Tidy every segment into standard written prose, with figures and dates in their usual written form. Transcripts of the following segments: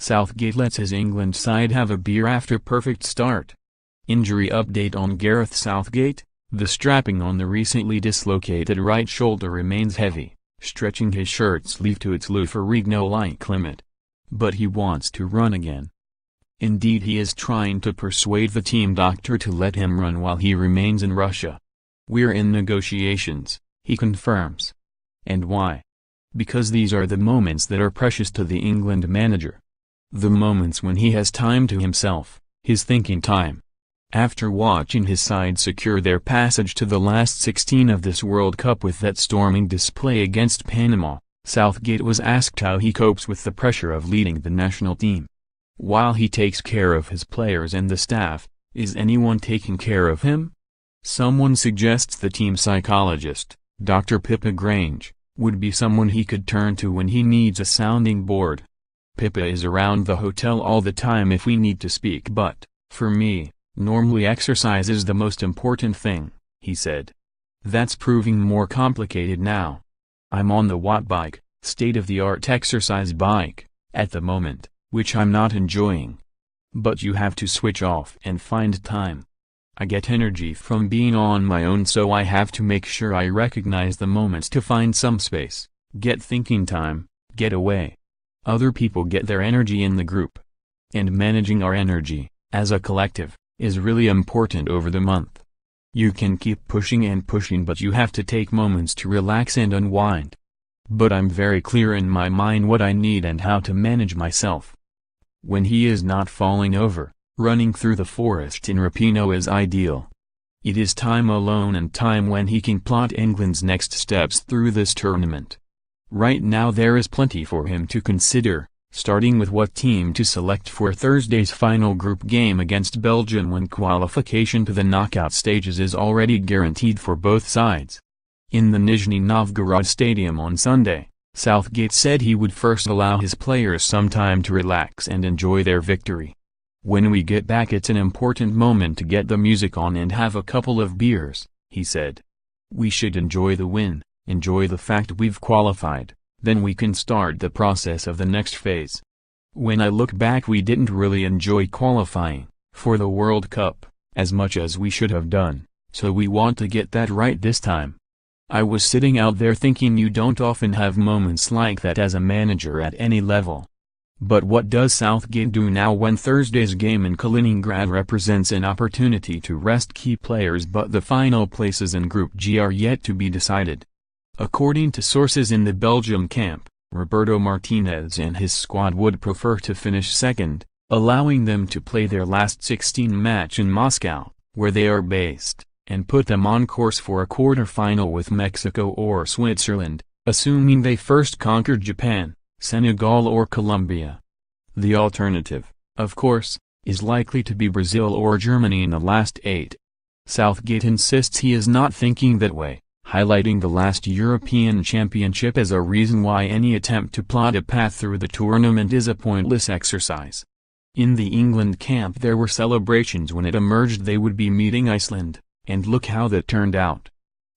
Southgate lets his England side have a beer after perfect start. Injury update on Gareth Southgate: the strapping on the recently dislocated right shoulder remains heavy, stretching his shirt sleeve to its Lou Ferrigno-like limit. But he wants to run again. Indeed, he is trying to persuade the team doctor to let him run while he remains in Russia. "We're in negotiations," he confirms. And why? Because these are the moments that are precious to the England manager. The moments when he has time to himself, his thinking time. After watching his side secure their passage to the last 16 of this World Cup with that storming display against Panama, Southgate was asked how he copes with the pressure of leading the national team. While he takes care of his players and the staff, is anyone taking care of him? Someone suggests the team psychologist, Dr. Pippa Grange, would be someone he could turn to when he needs a sounding board. "Pippa is around the hotel all the time if we need to speak, but, for me, normally exercise is the most important thing," he said. "That's proving more complicated now. I'm on the Watt bike, state-of-the-art exercise bike, at the moment, which I'm not enjoying. But you have to switch off and find time. I get energy from being on my own, so I have to make sure I recognize the moments to find some space, get thinking time, get away. Other people get their energy in the group. And managing our energy, as a collective, is really important over the month. You can keep pushing and pushing, but you have to take moments to relax and unwind. But I'm very clear in my mind what I need and how to manage myself." When he is not falling over, running through the forest in Rapino is ideal. It is time alone and time when he can plot England's next steps through this tournament. Right now there is plenty for him to consider, starting with what team to select for Thursday's final group game against Belgium when qualification to the knockout stages is already guaranteed for both sides. In the Nizhny Novgorod stadium on Sunday, Southgate said he would first allow his players some time to relax and enjoy their victory. "When we get back, it's an important moment to get the music on and have a couple of beers," he said. "We should enjoy the win, enjoy the fact we've qualified, then we can start the process of the next phase. When I look back, we didn't really enjoy qualifying for the World Cup as much as we should have done, so we want to get that right this time." I was sitting out there thinking you don't often have moments like that as a manager at any level. But what does Southgate do now when Thursday's game in Kaliningrad represents an opportunity to rest key players, but the final places in Group G are yet to be decided? According to sources in the Belgium camp, Roberto Martinez and his squad would prefer to finish second, allowing them to play their last 16 match in Moscow, where they are based, and put them on course for a quarter-final with Mexico or Switzerland, assuming they first conquered Japan, Senegal or Colombia. The alternative, of course, is likely to be Brazil or Germany in the last 8. Southgate insists he is not thinking that way, highlighting the last European Championship as a reason why any attempt to plot a path through the tournament is a pointless exercise. In the England camp there were celebrations when it emerged they would be meeting Iceland, and look how that turned out.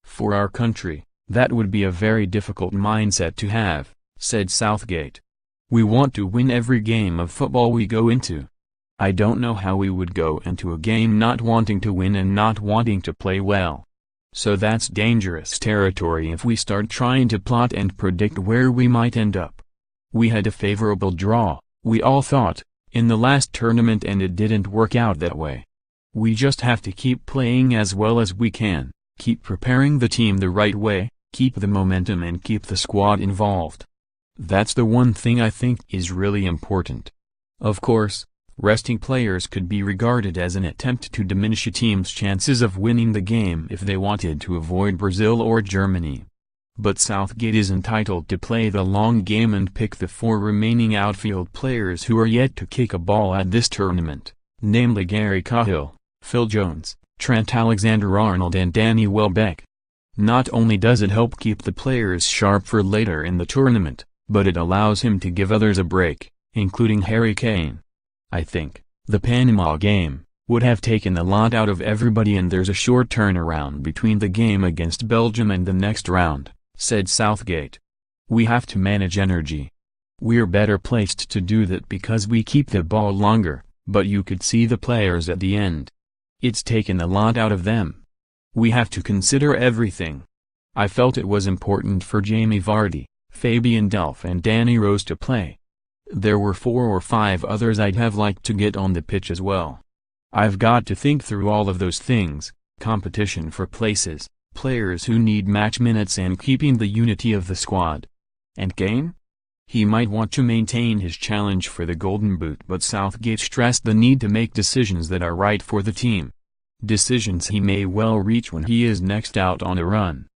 "For our country, that would be a very difficult mindset to have," said Southgate. "We want to win every game of football we go into. I don't know how we would go into a game not wanting to win and not wanting to play well. So that's dangerous territory if we start trying to plot and predict where we might end up. We had a favorable draw, we all thought, in the last tournament, and it didn't work out that way. We just have to keep playing as well as we can, keep preparing the team the right way, keep the momentum and keep the squad involved. That's the one thing I think is really important. Of course, resting players could be regarded as an attempt to diminish a team's chances of winning the game if they wanted to avoid Brazil or Germany. But Southgate is entitled to play the long game and pick the 4 remaining outfield players who are yet to kick a ball at this tournament, namely Gary Cahill, Phil Jones, Trent Alexander-Arnold and Danny Welbeck. Not only does it help keep the players sharp for later in the tournament, but it allows him to give others a break, including Harry Kane. "I think the Panama game would have taken a lot out of everybody, and there's a short turnaround between the game against Belgium and the next round," said Southgate. "We have to manage energy. We're better placed to do that because we keep the ball longer, but you could see the players at the end. It's taken a lot out of them. We have to consider everything. I felt it was important for Jamie Vardy, Fabian Delph and Danny Rose to play. There were 4 or 5 others I'd have liked to get on the pitch as well. I've got to think through all of those things, competition for places, players who need match minutes and keeping the unity of the squad. And Kane? He might want to maintain his challenge for the Golden Boot, but Southgate stressed the need to make decisions that are right for the team. Decisions he may well reach when he is next out on a run.